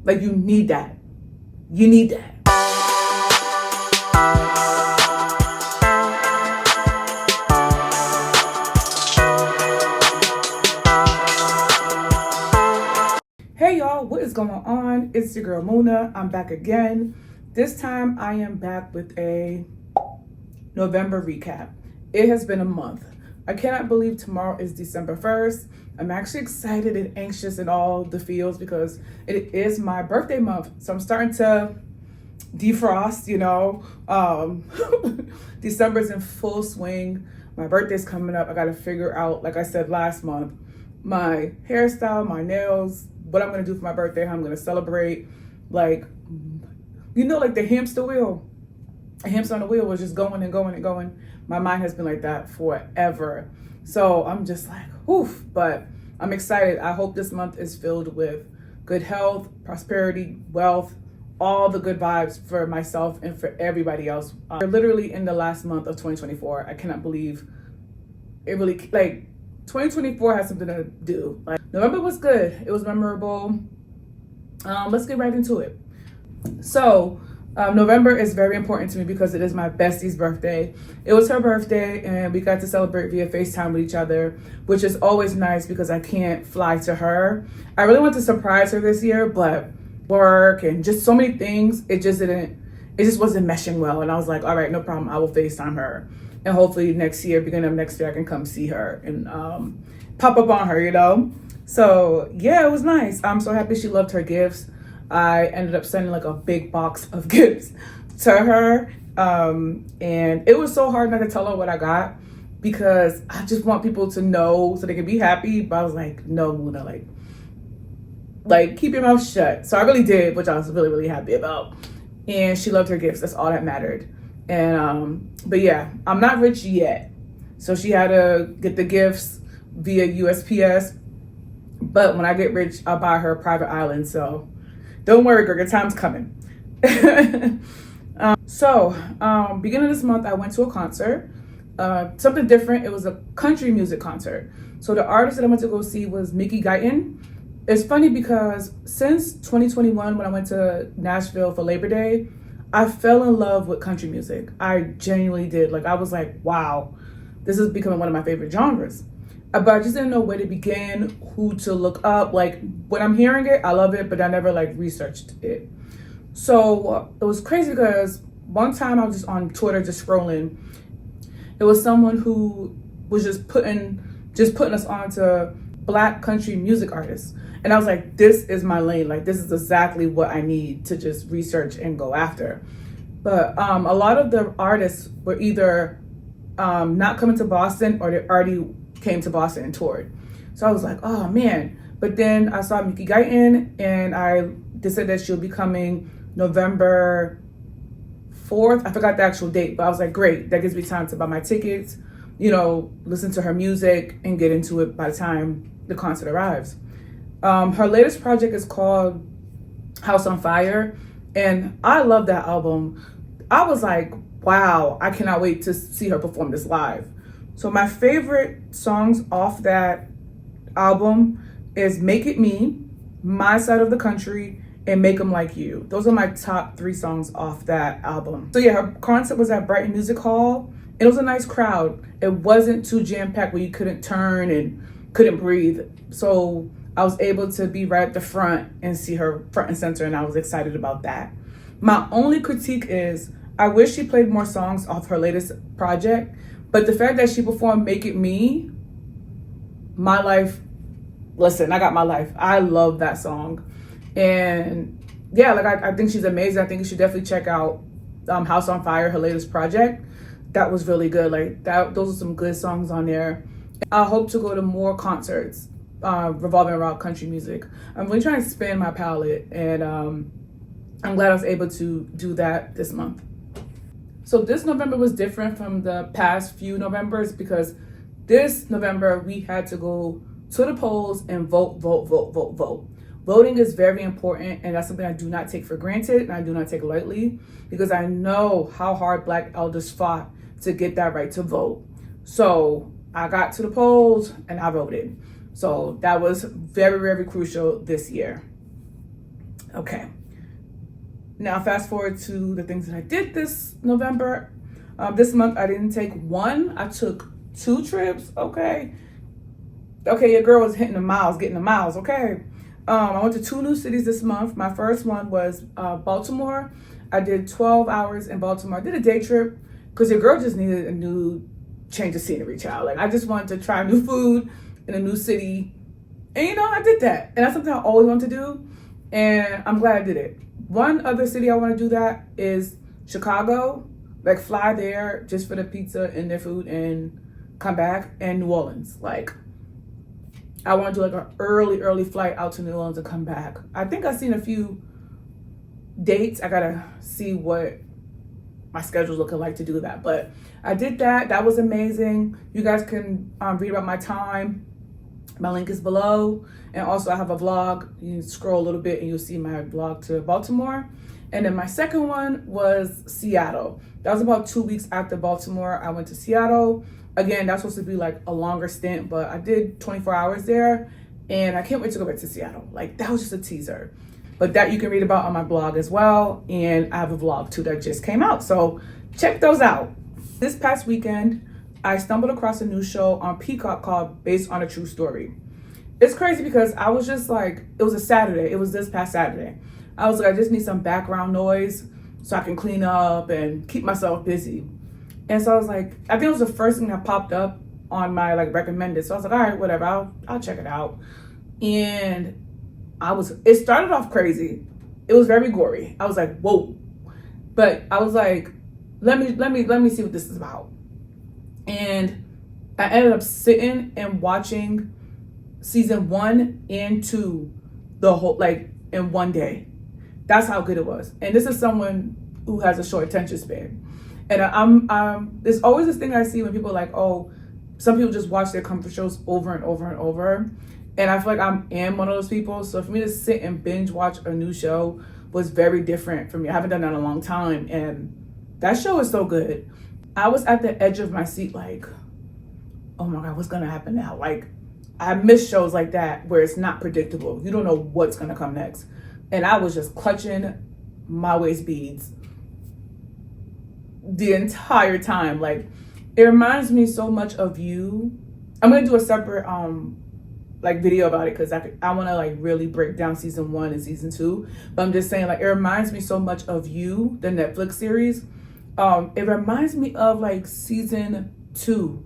Like, you need that. You need that. Hey y'all, what is going on? It's your girl Munah. I'm back again. This time I am back with a November recap. It has been a month. I cannot believe tomorrow is December 1st. I'm actually excited and anxious in all the feels because it is my birthday month. So I'm starting to defrost, December's in full swing. My birthday's coming up. I got to figure out, like I said last month, my hairstyle, my nails, what I'm going to do for my birthday, how I'm going to celebrate. Like the hamster wheel. A hamster on the wheel was just going and going and going. My mind has been like that forever. So I'm just like, oof, but I'm excited. I hope this month is filled with good health, prosperity, wealth, all the good vibes for myself and for everybody else. We're literally in the last month of 2024. I cannot believe it really, 2024 has something to do. November was good. It was memorable. Let's get right into it. So, November is very important to me because it is my bestie's birthday. It was her birthday and we got to celebrate via FaceTime with each other, which is always nice because I can't fly to her. I really want to surprise her this year, but work and just so many things, it just wasn't meshing well. And I was like, all right, no problem. I will FaceTime her. And hopefully beginning of next year, I can come see her and pop up on her, So yeah, it was nice. I'm so happy she loved her gifts. I ended up sending a big box of gifts to her. And it was so hard not to tell her what I got because I just want people to know so they can be happy. But I was like, no, Munah, keep your mouth shut. So I really did, which I was really, really happy about. And she loved her gifts. That's all that mattered. And, but yeah, I'm not rich yet. So she had to get the gifts via USPS. But when I get rich, I'll buy her a private island. So don't worry, girl, your time's coming. Beginning of this month, I went to a concert. Something different. It was a country music concert. So the artist that I went to go see was Mickey Guyton. It's funny because since 2021, when I went to Nashville for Labor Day, I fell in love with country music. I genuinely did. I was like, wow, this is becoming one of my favorite genres. But I just didn't know where to begin, who to look up. When I'm hearing it, I love it, but I never researched it. So it was crazy because one time I was just on Twitter, just scrolling. It was someone who was just putting us on to Black country music artists. And I was like, this is my lane. This is exactly what I need to just research and go after. But a lot of the artists were either not coming to Boston or they already came to Boston and toured. So I was like, oh man. But then I saw Mickey Guyton and they said that she'll be coming November 4th. I forgot the actual date, but I was like, great. That gives me time to buy my tickets, listen to her music and get into it by the time the concert arrives. Her latest project is called House on Fire. And I love that album. I was like, wow, I cannot wait to see her perform this live. So my favorite songs off that album is Make It Me, My Side of the Country, and Make 'Em Like You. Those are my top 3 songs off that album. So yeah, her concert was at Brighton Music Hall. And it was a nice crowd. It wasn't too jam-packed where you couldn't turn and couldn't breathe. So I was able to be right at the front and see her front and center, and I was excited about that. My only critique is I wish she played more songs off her latest project. But the fact that she performed Make It Me, My Life, listen, I got my life. I love that song. And yeah, I think she's amazing. I think you should definitely check out House on Fire, her latest project. That was really good. Those are some good songs on there. I hope to go to more concerts revolving around country music. I'm really trying to expand my palette, and I'm glad I was able to do that this month. So this November was different from the past few Novembers because this November we had to go to the polls and vote. Voting is very important, and that's something I do not take for granted and I do not take lightly because I know how hard Black elders fought to get that right to vote. So I got to the polls and I voted. So that was very, very crucial this year. Okay. Now fast forward to the things that I did this November. This month I didn't take one, I took 2 trips. Okay, your girl was hitting the miles, getting the miles. Okay. I went to 2 new cities this month. My first one was Baltimore. I did 12 hours in Baltimore. I did a day trip because your girl just needed a new change of scenery, child. Like, I just wanted to try new food in a new city. And I did that. And that's something I always wanted to do. And I'm glad I did it. One other city I want to do that is Chicago. Like, fly there just for the pizza and their food and come back. And New Orleans. Like, I want to do like an early flight out to New Orleans and come back. I think I've seen a few dates. I gotta see what my schedule's looking like to do that. But I did that. That was amazing. You guys can read about my time. My link is below. And also I have a vlog. You can scroll a little bit and you'll see my vlog to Baltimore. And then my second one was Seattle. That was about 2 weeks after Baltimore. I went to Seattle. Again, that's supposed to be like a longer stint, but I did 24 hours there. And I can't wait to go back to Seattle. Like, that was just a teaser. But that you can read about on my blog as well. And I have a vlog too that just came out. So check those out. This past weekend, I stumbled across a new show on Peacock called Based on a True Story. It's crazy because I was just like, it was a Saturday. It was this past Saturday. I was like, I just need some background noise so I can clean up and keep myself busy. And so I was like, I think it was the first thing that popped up on my like recommended. So I was like, all right, whatever, I'll check it out. And it started off crazy. It was very gory. I was like, whoa. But I was like, let me see what this is about. And I ended up sitting and watching season 1 and 2 the whole, like, in one day. That's how good it was. And this is someone who has a short attention span. And there's always this thing I see when people are like, oh, some people just watch their comfort shows over and over and over. And I feel like I am one of those people. So for me to sit and binge watch a new show was very different for me. I haven't done that in a long time. And that show is so good. I was at the edge of my seat like, oh my God, what's going to happen now? Like, I miss shows like that where it's not predictable. You don't know what's going to come next. And I was just clutching my waist beads the entire time. Like, it reminds me so much of You. I'm going to do a separate like video about it because I want to like really break down season 1 and season 2. But I'm just saying, like, it reminds me so much of You, the Netflix series. It reminds me of like season 2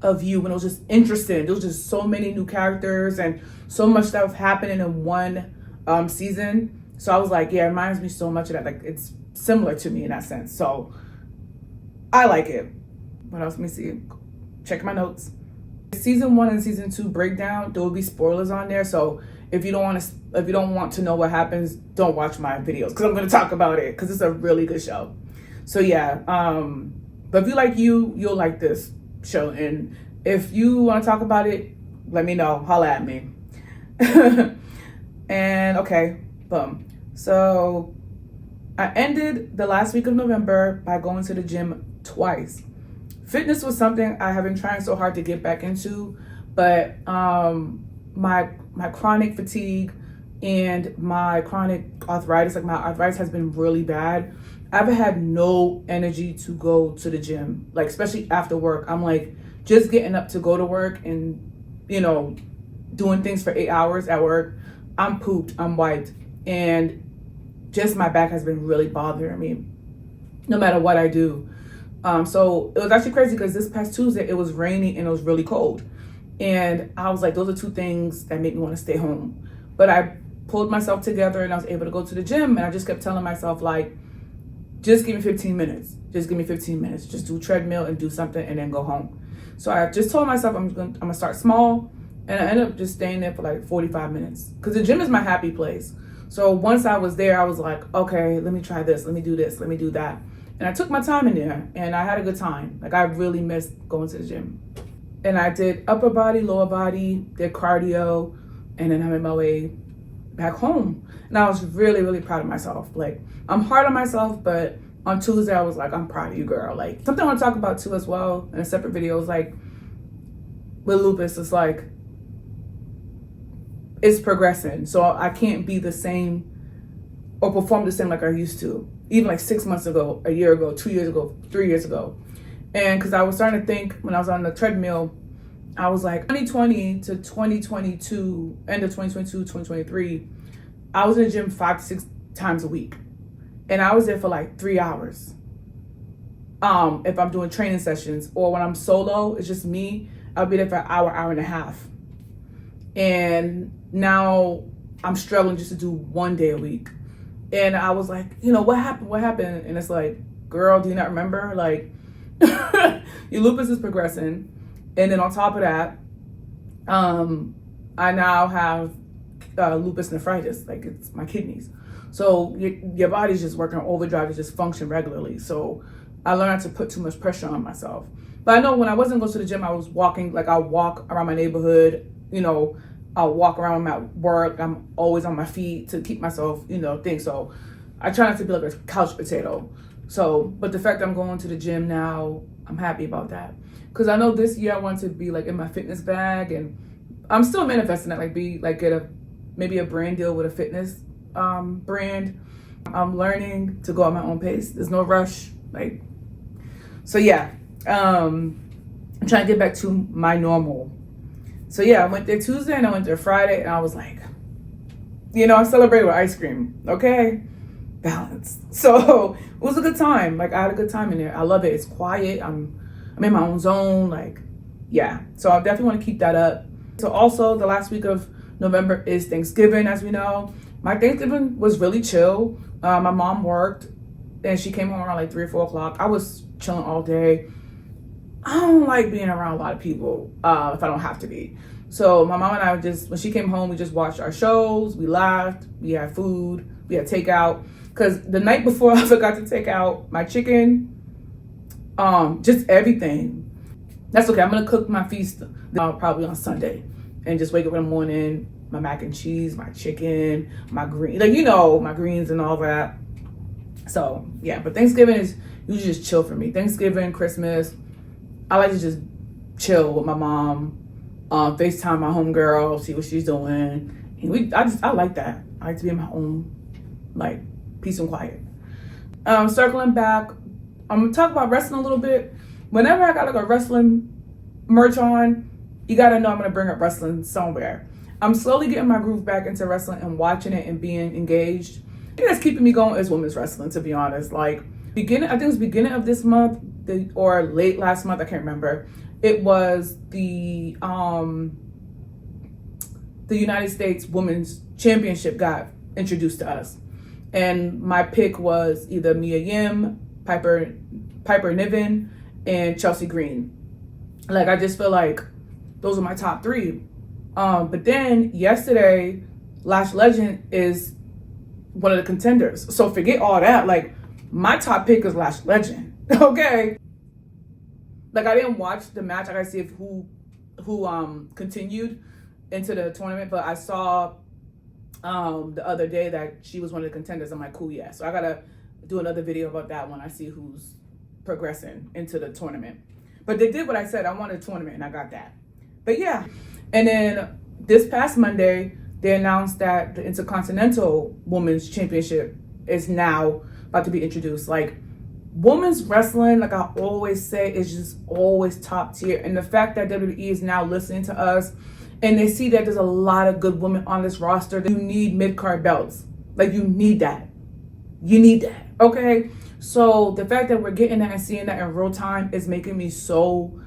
of You when it was just interesting. There was just so many new characters and so much stuff happening in one season. So I was like, yeah, it reminds me so much of that. Like, it's similar to me in that sense. So I like it. What else? Let me see. Check my notes. Season 1 and season 2 breakdown, there will be spoilers on there. So if you don't want to know what happens, don't watch my videos because I'm going to talk about it because it's a really good show. So yeah, but if you like You, you'll like this show. And if you want to talk about it, let me know. Holla at me. And okay, boom. So I ended the last week of November by going to the gym twice. Fitness was something I have been trying so hard to get back into, but my chronic fatigue and my chronic arthritis, like my arthritis has been really bad. I've had no energy to go to the gym, like especially after work. I'm like just getting up to go to work and, doing things for 8 hours at work. I'm pooped, I'm wiped, and just my back has been really bothering me no matter what I do. So it was actually crazy because this past Tuesday, it was rainy and it was really cold. And I was like, those are 2 things that make me want to stay home. But I pulled myself together and I was able to go to the gym. And I just kept telling myself, like, just give me 15 minutes. Just give me 15 minutes. Just do treadmill and do something and then go home. So I just told myself I'm gonna start small. And I ended up just staying there for like 45 minutes. Because the gym is my happy place. So once I was there, I was like, okay, let me try this. Let me do this. Let me do that. And I took my time in there and I had a good time. Like, I really missed going to the gym. And I did upper body, lower body, did cardio, and then I made my way back home. And I was really, really proud of myself. Like, I'm hard on myself, but on Tuesday I was like, I'm proud of you, girl. Like, something I want to talk about too as well in a separate video is like, with lupus, it's like, it's progressing. So I can't be the same or perform the same like I used to, even like 6 months ago, a year ago, 2 years ago, 3 years ago. And because I was starting to think when I was on the treadmill, I was like 2020 to 2022, end of 2022, 2023, I was in the gym 5 to 6 times a week. And I was there for like 3 hours. If I'm doing training sessions, or when I'm solo, it's just me, I'll be there for an hour, hour and a half. And now I'm struggling just to do 1 day a week. And I was like, you know, what happened? What happened? And it's like, girl, do you not remember? Like, your lupus is progressing. And then on top of that, I now have lupus nephritis, like it's my kidneys. So your body's just working on overdrive to just function regularly. So I learned not to put too much pressure on myself. But I know when I wasn't going to the gym, I was walking, like I'll walk around my neighborhood, you know, I'll walk around my work. I'm always on my feet to keep myself, you know, things. So I try not to be like a couch potato. So, but the fact that I'm going to the gym now, I'm happy about that. Because I know this year I want to be like in my fitness bag, and I'm still manifesting that, like get maybe a brand deal with a fitness brand. I'm learning to go at my own pace. There's no rush. Like, so yeah, I'm trying to get back to my normal. So yeah, I went there Tuesday and I went there Friday, and I was like, you know, I celebrated with ice cream. Okay, balance. So it was a good time. Like I had a good time in there. I love it. It's quiet. I'm in my own zone. Like, yeah. So I definitely want to keep that up. So also the last week of November is Thanksgiving, as we know. My Thanksgiving was really chill. My mom worked and she came home around like 3 or 4 o'clock. I was chilling all day. I don't like being around a lot of people if I don't have to be. So my mom and I when she came home, we just watched our shows. We laughed. We had food. We had takeout. Because the night before, I forgot to take out my chicken. Just everything. That's okay. I'm going to cook my feast probably on Sunday. And just wake up in the morning, my mac and cheese, my chicken, my green, like, you know, my greens and all that. So, yeah. But Thanksgiving is usually just chill for me. Thanksgiving, Christmas, I like to just chill with my mom, FaceTime my homegirl, see what she's doing. And I like that. I like to be in my own, like, peace and quiet. Circling back, I'm gonna talk about wrestling a little bit. Whenever I got like a wrestling merch on, you gotta know I'm gonna bring up wrestling somewhere. I'm slowly getting my groove back into wrestling and watching it and being engaged. I think that's keeping me going is women's wrestling, to be honest. Like I think it was beginning of this month, or late last month, I can't remember. It was the United States Women's Championship got introduced to us. And my pick was either Mia Yim, Piper Niven, and Chelsea Green. Like, I just feel like those are my top 3. But then yesterday, Lash Legend is one of the contenders. So forget all that. Like, my top pick is Lash Legend. Okay. Like, I didn't watch the match. I gotta see if who continued into the tournament. But I saw the other day that she was one of the contenders. I'm like, cool, yeah. So I gotta do another video about that when I see who's progressing into the tournament. But they did what I said. I wanted a tournament and I got that. But yeah. And then this past Monday, they announced that the Intercontinental Women's Championship is now about to be introduced. Like, women's wrestling, like I always say, is just always top tier. And the fact that WWE is now listening to us and they see that there's a lot of good women on this roster, you need mid-card belts. Like, you need that. You need that, okay? So the fact that we're getting that and seeing that in real time is making me so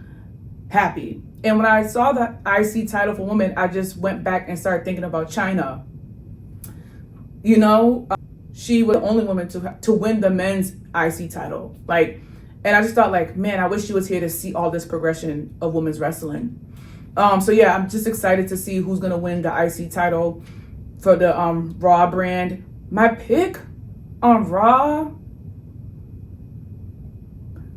happy. And when I saw the IC title for women, I just went back and started thinking about China. You know, she was the only woman to win the men's IC title. Like, and I just thought, like, man, I wish she was here to see all this progression of women's wrestling. So yeah, I'm just excited to see who's gonna win the IC title for the Raw brand. My pick on Raw,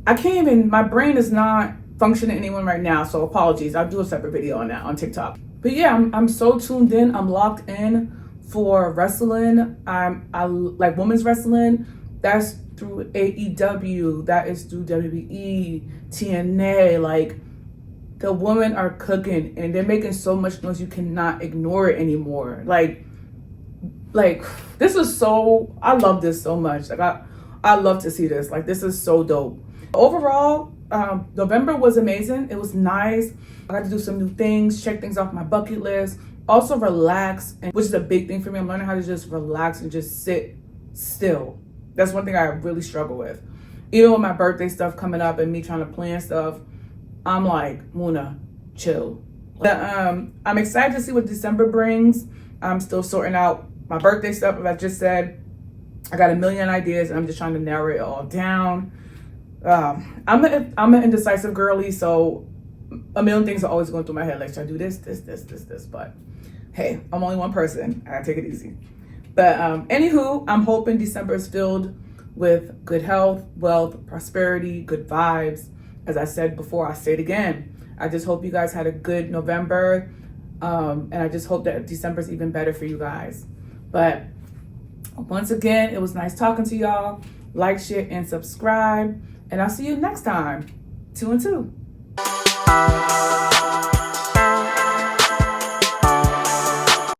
I can't even, my brain is not functioning anyone right now, so apologies. I'll do a separate video on that on TikTok. But yeah, I'm so tuned in. I'm locked in for wrestling. I like women's wrestling. That's through AEW. That is through WWE, TNA. Like, the women are cooking and they're making so much noise you cannot ignore it anymore. Like, like, this is so, I love this so much. Like, I love to see this. Like, this is so dope. Overall, November was amazing. It was nice. I got to do some new things, check things off my bucket list, also relax, and which is a big thing for me. I'm learning how to just relax and just sit still. That's one thing I really struggle with. Even with my birthday stuff coming up and me trying to plan stuff, I'm like, Munah, chill. But, I'm excited to see what December brings. I'm still sorting out my birthday stuff. As I just said, I got a million ideas and I'm just trying to narrow it all down. I'm an indecisive girly, so a million things are always going through my head. Like, should I do this? But hey, I'm only one person. I gotta take it easy. But anywho, I'm hoping December is filled with good health, wealth, prosperity, good vibes. As I said before, I say it again. I just hope you guys had a good November. And I just hope that December's even better for you guys. But once again, it was nice talking to y'all. Like, share, and subscribe. And I'll see you next time. 2 and 2.